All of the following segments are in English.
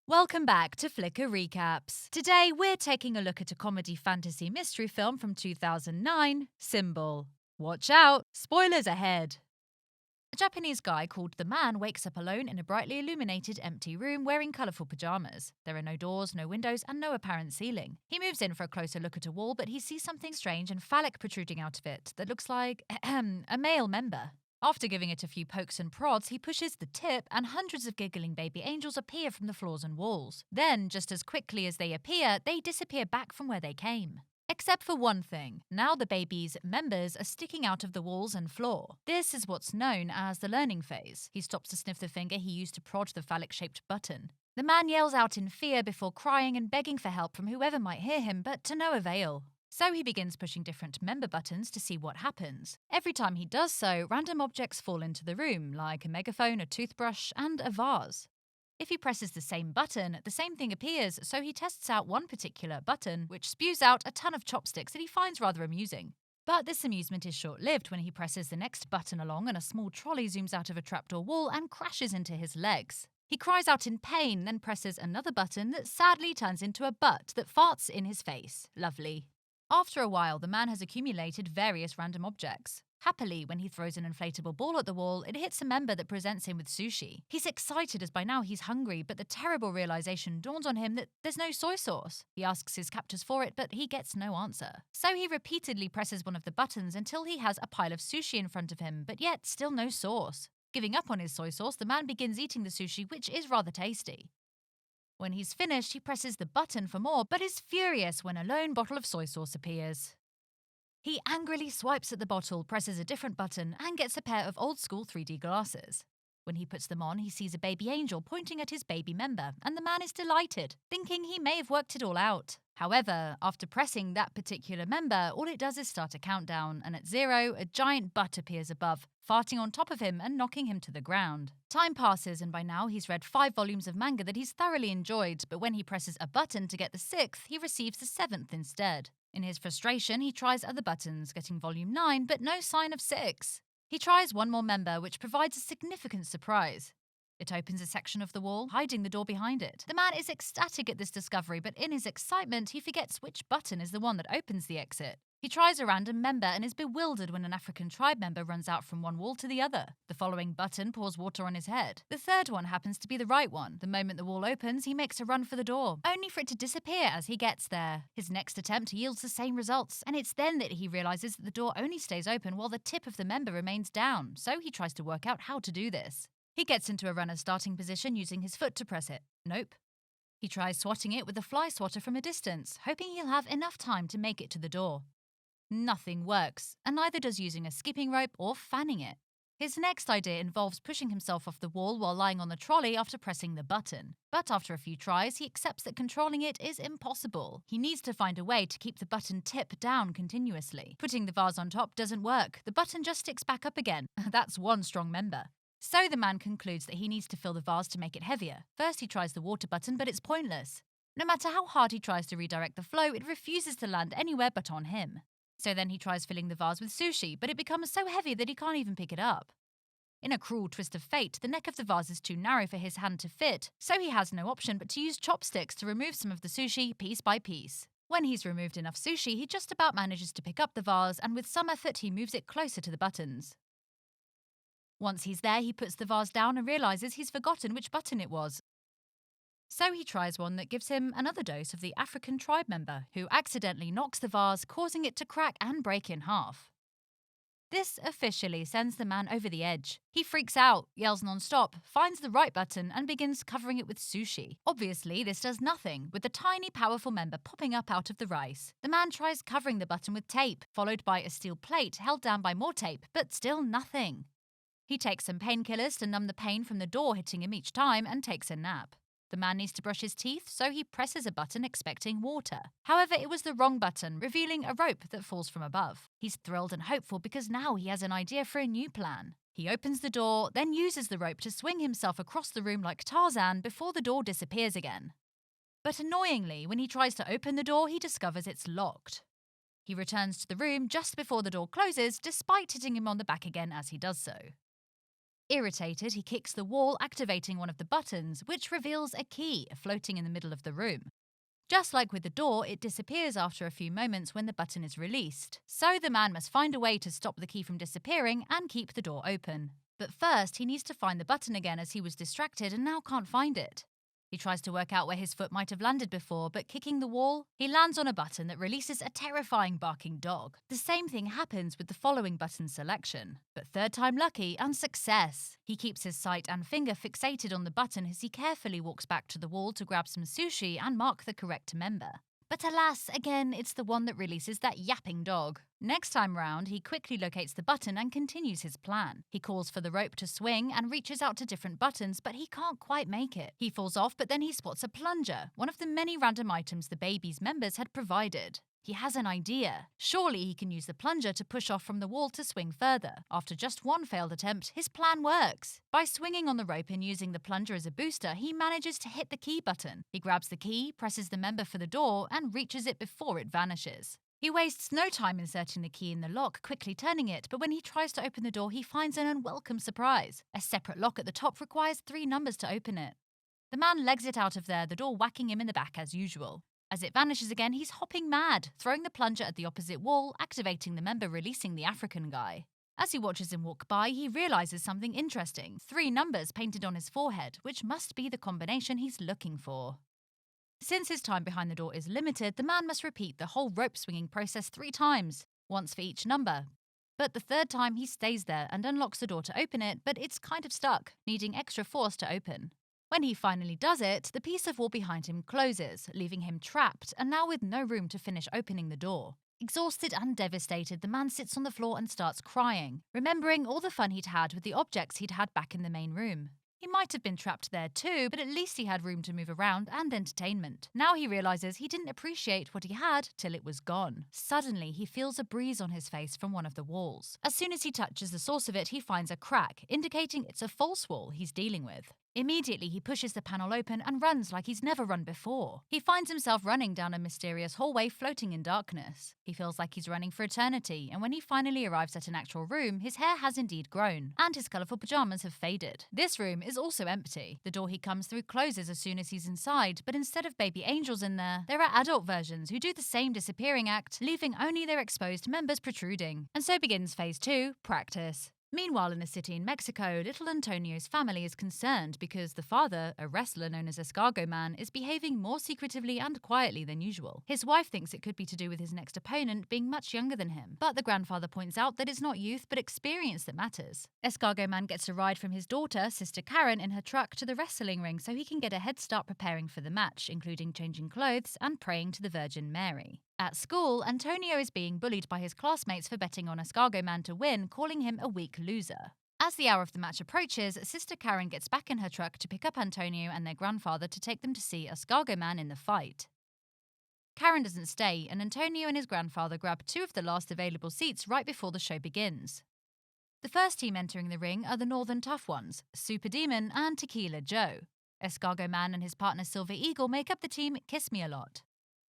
Welcome back to Flickr Recaps. Today we're taking a look at a comedy fantasy mystery film from 2009, Symbol. Watch out, spoilers ahead. A Japanese guy called The Man wakes up alone in a brightly illuminated empty room wearing colourful pyjamas. There are no doors, no windows, and no apparent ceiling. He moves in for a closer look at a wall, but he sees something strange and phallic protruding out of it that looks like a male member. After giving it a few pokes and prods, he pushes the tip and hundreds of giggling baby angels appear from the floors and walls. Then, just as quickly as they appear, they disappear back from where they came. Except for one thing. Now the baby's members are sticking out of the walls and floor. This is what's known as the learning phase. He stops to sniff the finger he used to prod the phallic-shaped button. The man yells out in fear before crying and begging for help from whoever might hear him, but to no avail. So he begins pushing different member buttons to see what happens. Every time he does so, random objects fall into the room, like a megaphone, a toothbrush, and a vase. If he presses the same button, the same thing appears, so he tests out one particular button, which spews out a ton of chopsticks that he finds rather amusing. But this amusement is short-lived when he presses the next button along and a small trolley zooms out of a trapdoor wall and crashes into his legs. He cries out in pain, then presses another button that sadly turns into a butt that farts in his face. Lovely. After a while, the man has accumulated various random objects. Happily, when he throws an inflatable ball at the wall, it hits a member that presents him with sushi. He's excited as by now he's hungry, but the terrible realization dawns on him that there's no soy sauce. He asks his captors for it, but he gets no answer. So he repeatedly presses one of the buttons until he has a pile of sushi in front of him, but yet still no sauce. Giving up on his soy sauce, the man begins eating the sushi, which is rather tasty. When he's finished, he presses the button for more, but is furious when a lone bottle of soy sauce appears. He angrily swipes at the bottle, presses a different button, and gets a pair of old-school 3D glasses. When he puts them on, he sees a baby angel pointing at his baby member, and the man is delighted, thinking he may have worked it all out. However, after pressing that particular member, all it does is start a countdown, and at 0, a giant butt appears above, farting on top of him and knocking him to the ground. Time passes, and by now he's read 5 volumes of manga that he's thoroughly enjoyed, but when he presses a button to get the 6th, he receives the 7th instead. In his frustration, he tries other buttons, getting volume 9, but no sign of 6. He tries one more member, which provides a significant surprise. It opens a section of the wall, hiding the door behind it. The man is ecstatic at this discovery, but in his excitement, he forgets which button is the one that opens the exit. He tries a random member and is bewildered when an African tribe member runs out from one wall to the other. The following button pours water on his head. The third one happens to be the right one. The moment the wall opens, he makes a run for the door, only for it to disappear as he gets there. His next attempt yields the same results, and it's then that he realizes that the door only stays open while the tip of the member remains down, so he tries to work out how to do this. He gets into a runner's starting position using his foot to press it. Nope. He tries swatting it with a fly swatter from a distance, hoping he'll have enough time to make it to the door. Nothing works, and neither does using a skipping rope or fanning it. His next idea involves pushing himself off the wall while lying on the trolley after pressing the button. But after a few tries, he accepts that controlling it is impossible. He needs to find a way to keep the button tip down continuously. Putting the vase on top doesn't work. The button just sticks back up again. That's one strong member. So the man concludes that he needs to fill the vase to make it heavier. First he tries the water button, but it's pointless. No matter how hard he tries to redirect the flow, it refuses to land anywhere but on him. So then he tries filling the vase with sushi, but it becomes so heavy that he can't even pick it up. In a cruel twist of fate, the neck of the vase is too narrow for his hand to fit, so he has no option but to use chopsticks to remove some of the sushi piece by piece. When he's removed enough sushi, he just about manages to pick up the vase, and with some effort he moves it closer to the buttons. Once he's there, he puts the vase down and realizes he's forgotten which button it was. So he tries one that gives him another dose of the African tribe member, who accidentally knocks the vase, causing it to crack and break in half. This officially sends the man over the edge. He freaks out, yells non-stop, finds the right button, and begins covering it with sushi. Obviously, this does nothing, with the tiny, powerful member popping up out of the rice. The man tries covering the button with tape, followed by a steel plate held down by more tape, but still nothing. He takes some painkillers to numb the pain from the door hitting him each time and takes a nap. The man needs to brush his teeth, so he presses a button expecting water. However, it was the wrong button, revealing a rope that falls from above. He's thrilled and hopeful because now he has an idea for a new plan. He opens the door, then uses the rope to swing himself across the room like Tarzan before the door disappears again. But annoyingly, when he tries to open the door, he discovers it's locked. He returns to the room just before the door closes, despite hitting him on the back again as he does so. Irritated, he kicks the wall, activating one of the buttons, which reveals a key floating in the middle of the room. Just like with the door, it disappears after a few moments when the button is released. So the man must find a way to stop the key from disappearing and keep the door open. But first, he needs to find the button again as he was distracted and now can't find it. He tries to work out where his foot might have landed before, but kicking the wall, he lands on a button that releases a terrifying barking dog. The same thing happens with the following button selection. But third time lucky and success. He keeps his sight and finger fixated on the button as he carefully walks back to the wall to grab some sushi and mark the correct member. But alas, again, it's the one that releases that yapping dog. Next time round, he quickly locates the button and continues his plan. He calls for the rope to swing and reaches out to different buttons, but he can't quite make it. He falls off, but then he spots a plunger, one of the many random items the baby's members had provided. He has an idea. Surely he can use the plunger to push off from the wall to swing further. After just one failed attempt, his plan works. By swinging on the rope and using the plunger as a booster, he manages to hit the key button. He grabs the key, presses the member for the door, and reaches it before it vanishes. He wastes no time inserting the key in the lock, quickly turning it, but when he tries to open the door, he finds an unwelcome surprise. A separate lock at the top requires 3 numbers to open it. The man legs it out of there, the door whacking him in the back as usual. As it vanishes again, he's hopping mad, throwing the plunger at the opposite wall, activating the member, releasing the African guy. As he watches him walk by, he realizes something interesting. 3 numbers painted on his forehead, which must be the combination he's looking for. Since his time behind the door is limited, the man must repeat the whole rope swinging process 3 times, once for each number. But the 3rd time, he stays there and unlocks the door to open it, but it's kind of stuck, needing extra force to open. When he finally does it, the piece of wall behind him closes, leaving him trapped and now with no room to finish opening the door. Exhausted and devastated, the man sits on the floor and starts crying, remembering all the fun he'd had with the objects he'd had back in the main room. He might have been trapped there too, but at least he had room to move around and entertainment. Now he realizes he didn't appreciate what he had till it was gone. Suddenly, he feels a breeze on his face from one of the walls. As soon as he touches the source of it, he finds a crack, indicating it's a false wall he's dealing with. Immediately, he pushes the panel open and runs like he's never run before. He finds himself running down a mysterious hallway floating in darkness. He feels like he's running for eternity, and when he finally arrives at an actual room, his hair has indeed grown, and his colourful pajamas have faded. This room is also empty. The door he comes through closes as soon as he's inside, but instead of baby angels in there are adult versions who do the same disappearing act, leaving only their exposed members protruding. And so begins Phase 2, practice. Meanwhile, in a city in Mexico, little Antonio's family is concerned because the father, a wrestler known as Escargot Man, is behaving more secretively and quietly than usual. His wife thinks it could be to do with his next opponent being much younger than him, but the grandfather points out that it's not youth but experience that matters. Escargot Man gets a ride from his daughter, Sister Karen, in her truck to the wrestling ring so he can get a head start preparing for the match, including changing clothes and praying to the Virgin Mary. At school, Antonio is being bullied by his classmates for betting on Escargot Man to win, calling him a weak loser. As the hour of the match approaches, Sister Karen gets back in her truck to pick up Antonio and their grandfather to take them to see Escargot Man in the fight. Karen doesn't stay, and Antonio and his grandfather grab 2 of the last available seats right before the show begins. The first team entering the ring are the Northern Tough Ones, Super Demon and Tequila Joe. Escargot Man and his partner Silver Eagle make up the team Kiss Me A Lot.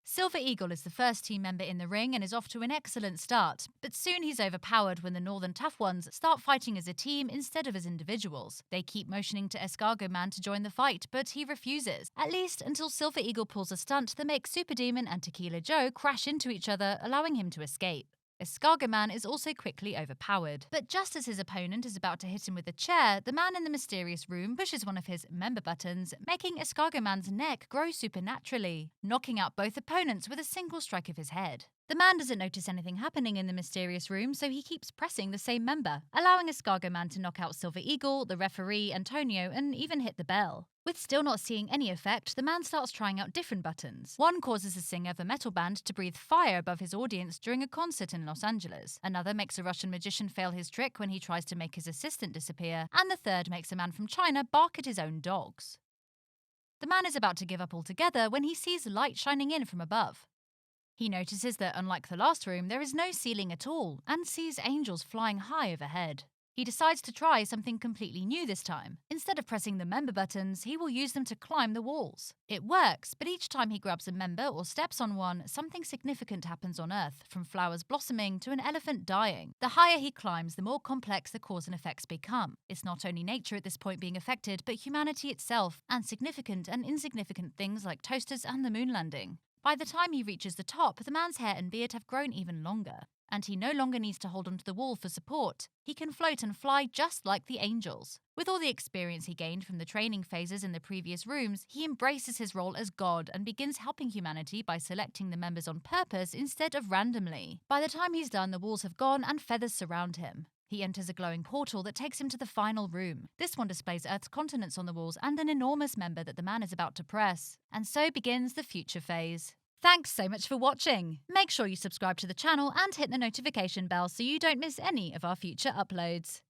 Silver Eagle is the first team member in the ring and is off to an excellent start, but soon he's overpowered when the Northern Tough Ones start fighting as a team instead of as individuals. They keep motioning to Escargot Man to join the fight, but he refuses, at least until Silver Eagle pulls a stunt that makes Super Demon and Tequila Joe crash into each other, allowing him to escape. Escargot Man is also quickly overpowered. But just as his opponent is about to hit him with a chair, the man in the mysterious room pushes one of his member buttons, making Escargot Man's neck grow supernaturally, knocking out both opponents with a single strike of his head. The man doesn't notice anything happening in the mysterious room, so he keeps pressing the same member, allowing Escargot Man to knock out Silver Eagle, the referee, Antonio, and even hit the bell. With still not seeing any effect, the man starts trying out different buttons. One causes a singer of a metal band to breathe fire above his audience during a concert in Los Angeles. Another makes a Russian magician fail his trick when he tries to make his assistant disappear. And the third makes a man from China bark at his own dogs. The man is about to give up altogether when he sees light shining in from above. He notices that, unlike the last room, there is no ceiling at all, and sees angels flying high overhead. He decides to try something completely new this time. Instead of pressing the member buttons, he will use them to climb the walls. It works, but each time he grabs a member or steps on one, something significant happens on Earth, from flowers blossoming to an elephant dying. The higher he climbs, the more complex the cause and effects become. It's not only nature at this point being affected, but humanity itself, and significant and insignificant things like toasters and the moon landing. By the time he reaches the top, the man's hair and beard have grown even longer, and he no longer needs to hold onto the wall for support. He can float and fly just like the angels. With all the experience he gained from the training phases in the previous rooms, he embraces his role as God and begins helping humanity by selecting the members on purpose instead of randomly. By the time he's done, the walls have gone and feathers surround him. He enters a glowing portal that takes him to the final room. This one displays Earth's continents on the walls and an enormous member that the man is about to press. And so begins the future phase. Thanks so much for watching. Make sure you subscribe to the channel and hit the notification bell so you don't miss any of our future uploads.